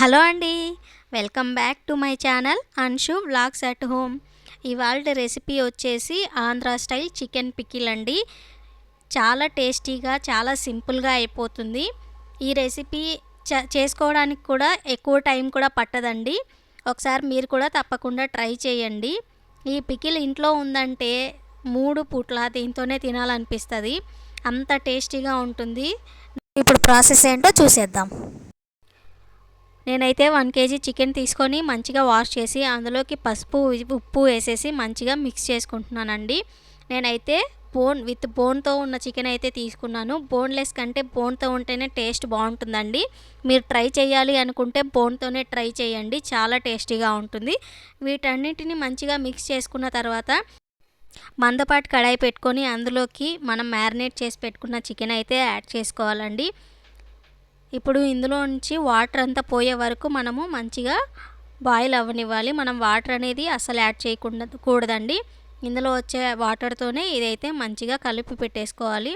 Hello అండి, welcome back to my channel Anshu vlogs at home. ఇవాళ recipe వచ్చేసి Andhra style chicken pickle అండి. చాలా టేస్టీగా, చాలా సింపుల్గా అయిపోతుంది. ఈ రెసిపీ చేసుకోవడానికి కూడా ఎక్కువ టైం కూడా పట్టదండి. ఒకసారి మీరు కూడా తప్పకుండా ట్రై చేయండి. ఈ పికిల్ ఇంట్లో ఉందంటే 3 పూట్ల దీంతోనే తినాలనిపిస్తుంది, అంత టేస్టీగా ఉంటుంది. ఇప్పుడు ప్రాసెస్ ఏంటో చూసేద్దాం. నేనైతే 1 kg చికెన్ తీసుకొని మంచిగా వాష్ చేసి అందులోకి పసుపు ఉప్పు వేసేసి మంచిగా మిక్స్ చేసుకుంటున్నానండి. నేనైతే బోన్తో ఉన్న చికెన్ అయితే తీసుకున్నాను. బోన్లెస్ కంటే బోన్తో ఉంటేనే టేస్ట్ బాగుంటుందండి. మీరు ట్రై చేయాలి అనుకుంటే బోన్తోనే ట్రై చేయండి, చాలా టేస్టీగా ఉంటుంది. వీటన్నిటిని మంచిగా మిక్స్ చేసుకున్న తర్వాత మందపాటి కడాయి పెట్టుకొని అందులోకి మనం మ్యారినేట్ చేసి పెట్టుకున్న చికెన్ అయితే యాడ్ చేసుకోవాలండి. ఇప్పుడు ఇందులో నుంచి వాటర్ అంతా పోయే వరకు మనము మంచిగా బాయిల్ అవ్వనివ్వాలి. మనం వాటర్ అనేది అసలు యాడ్ చేయకూడదండి. ఇందులో వచ్చే వాటర్తోనే ఇదైతే మంచిగా కలిపి పెట్టేసుకోవాలి.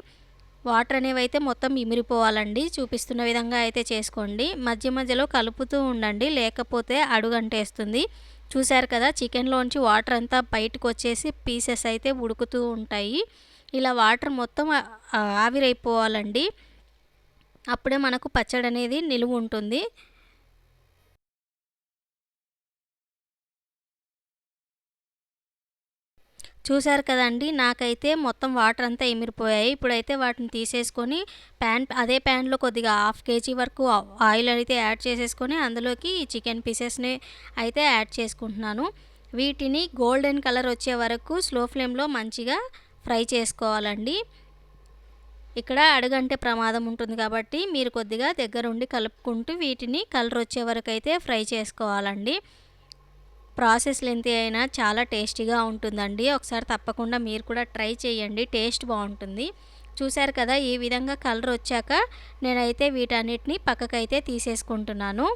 వాటర్ అనేవి అయితే మొత్తం ఇమిరిపోవాలండి. చూపిస్తున్న విధంగా అయితే చేసుకోండి. మధ్య మధ్యలో కలుపుతూ ఉండండి, లేకపోతే అడుగంటేస్తుంది. చూశారు కదా, చికెన్లోంచి వాటర్ అంతా బయటకు వచ్చేసి పీసెస్ అయితే ఉడుకుతూ ఉంటాయి. ఇలా వాటర్ మొత్తం ఆవిరైపోవాలండి. అప్పుడే మనకు పచ్చడి అనేది నిలువ ఉంటుంది. చూశారు కదండి, నాకైతే మొత్తం వాటర్ అంతా ఎమిరిపోయాయి. ఇప్పుడైతే వాటిని తీసేసుకొని అదే ప్యాన్లో కొద్దిగా 1/2 kg వరకు ఆయిల్ అయితే యాడ్ చేసేసుకొని అందులోకి చికెన్ పీసెస్ని అయితే యాడ్ చేసుకుంటున్నాను. వీటిని గోల్డెన్ కలర్ వచ్చే వరకు స్లో ఫ్లేమ్లో మంచిగా ఫ్రై చేసుకోవాలండి. ఇక్కడ అడుగంటే ప్రమాదం ఉంటుంది కాబట్టి మీరు కొద్దిగా దగ్గరుండి కలుపుకుంటూ వీటిని కలర్ వచ్చే వరకు అయితే ఫ్రై చేసుకోవాలండి. ప్రాసెస్ లెంతీ అయినా చాలా టేస్టీగా ఉంటుందండి. ఒకసారి తప్పకుండా మీరు కూడా ట్రై చేయండి, టేస్ట్ బాగుంటుంది. చూశారు కదా, ఈ విధంగా కలర్ వచ్చాక నేనైతే వీటన్నిటిని పక్కకైతే తీసేసుకుంటున్నాను.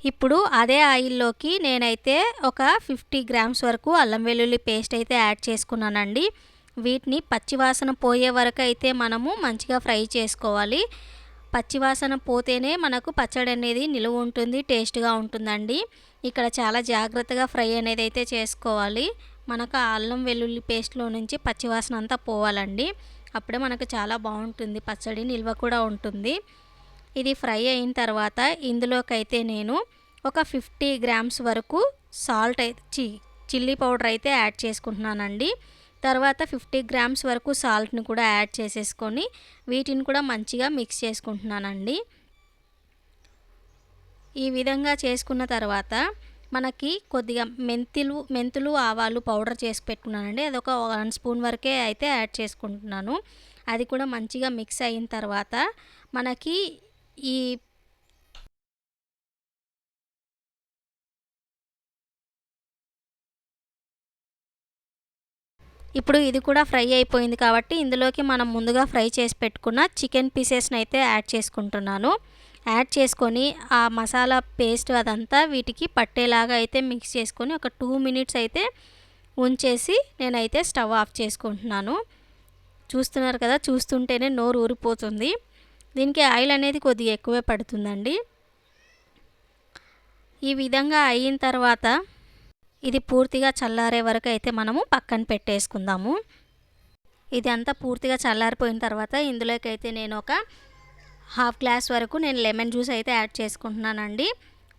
ఇప్పుడు అదే ఆయిల్లోకి నేనైతే ఒక 50 గ్రామ్స్ వరకు అల్లం వెల్లుల్లి పేస్ట్ అయితే యాడ్ చేసుకున్నానండి. వీటిని పచ్చివాసన పోయే వరకు అయితే మనము మంచిగా ఫ్రై చేసుకోవాలి. పచ్చివాసన పోతేనే మనకు పచ్చడి అనేది నిలువ ఉంటుంది, టేస్ట్గా ఉంటుందండి. ఇక్కడ చాలా జాగ్రత్తగా ఫ్రై అనేది అయితే చేసుకోవాలి. మనకు ఆ అల్లం వెల్లుల్లి పేస్ట్లో నుంచి పచ్చివాసన అంతా పోవాలండి. అప్పుడే మనకు చాలా బాగుంటుంది పచ్చడి, నిల్వ కూడా ఉంటుంది. ఇది ఫ్రై అయిన తర్వాత ఇందులోకైతే నేను ఒక 50 గ్రామ్స్ వరకు చిల్లీ పౌడర్ అయితే యాడ్ చేసుకుంటున్నానండి. తర్వాత 50 గ్రామ్స్ వరకు సాల్ట్ని కూడా యాడ్ చేసేసుకొని వీటిని కూడా మంచిగా మిక్స్ చేసుకుంటున్నానండి. ఈ విధంగా చేసుకున్న తర్వాత మనకి కొద్దిగా మెంతులు ఆవాలు పౌడర్ చేసి పెట్టుకున్నానండి. అదొక 1 స్పూన్ వరకే అయితే యాడ్ చేసుకుంటున్నాను. అది కూడా మంచిగా మిక్స్ అయిన తర్వాత మనకి ఇప్పుడు ఇది కూడా ఫ్రై అయిపోయింది కాబట్టి ఇందులోకి మనం ముందుగా ఫ్రై చేసి పెట్టుకున్న చికెన్ పీసెస్ని అయితే యాడ్ చేసుకుంటున్నాను. యాడ్ చేసుకొని ఆ మసాలా పేస్ట్ అదంతా వీటికి పట్టేలాగా అయితే మిక్స్ చేసుకొని ఒక 2 మినిట్స్ అయితే ఉంచేసి నేనైతే స్టవ్ ఆఫ్ చేసుకుంటున్నాను. చూస్తున్నారు కదా, చూస్తుంటేనే నోరు ఊరిపోతుంది. దీనికి ఆయిల్ అనేది కొద్దిగా ఎక్కువే పడుతుందండి. ఈ విధంగా అయిన తర్వాత ఇది పూర్తిగా చల్లారే వరకు అయితే మనము పక్కన పెట్టేసుకుందాము. ఇది అంతా పూర్తిగా చల్లారిపోయిన తర్వాత ఇందులోకి అయితే నేను ఒక 1/2 గ్లాస్ వరకు నేను లెమన్ జ్యూస్ అయితే యాడ్ చేసుకుంటున్నానండి.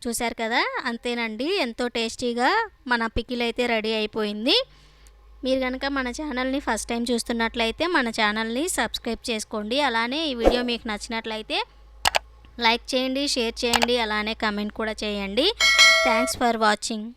చూశారు కదా, అంతేనండి, ఎంతో టేస్టీగా మన పికిల్ అయితే రెడీ అయిపోయింది. మీరు కనుక మన ఛానల్ని ఫస్ట్ టైం చూస్తున్నట్లయితే మన ఛానల్ని సబ్స్క్రైబ్ చేసుకోండి. అలానే ఈ వీడియో మీకు నచ్చినట్లయితే లైక్ చేయండి, షేర్ చేయండి, అలానే కమెంట్ కూడా చేయండి. Thanks for watching.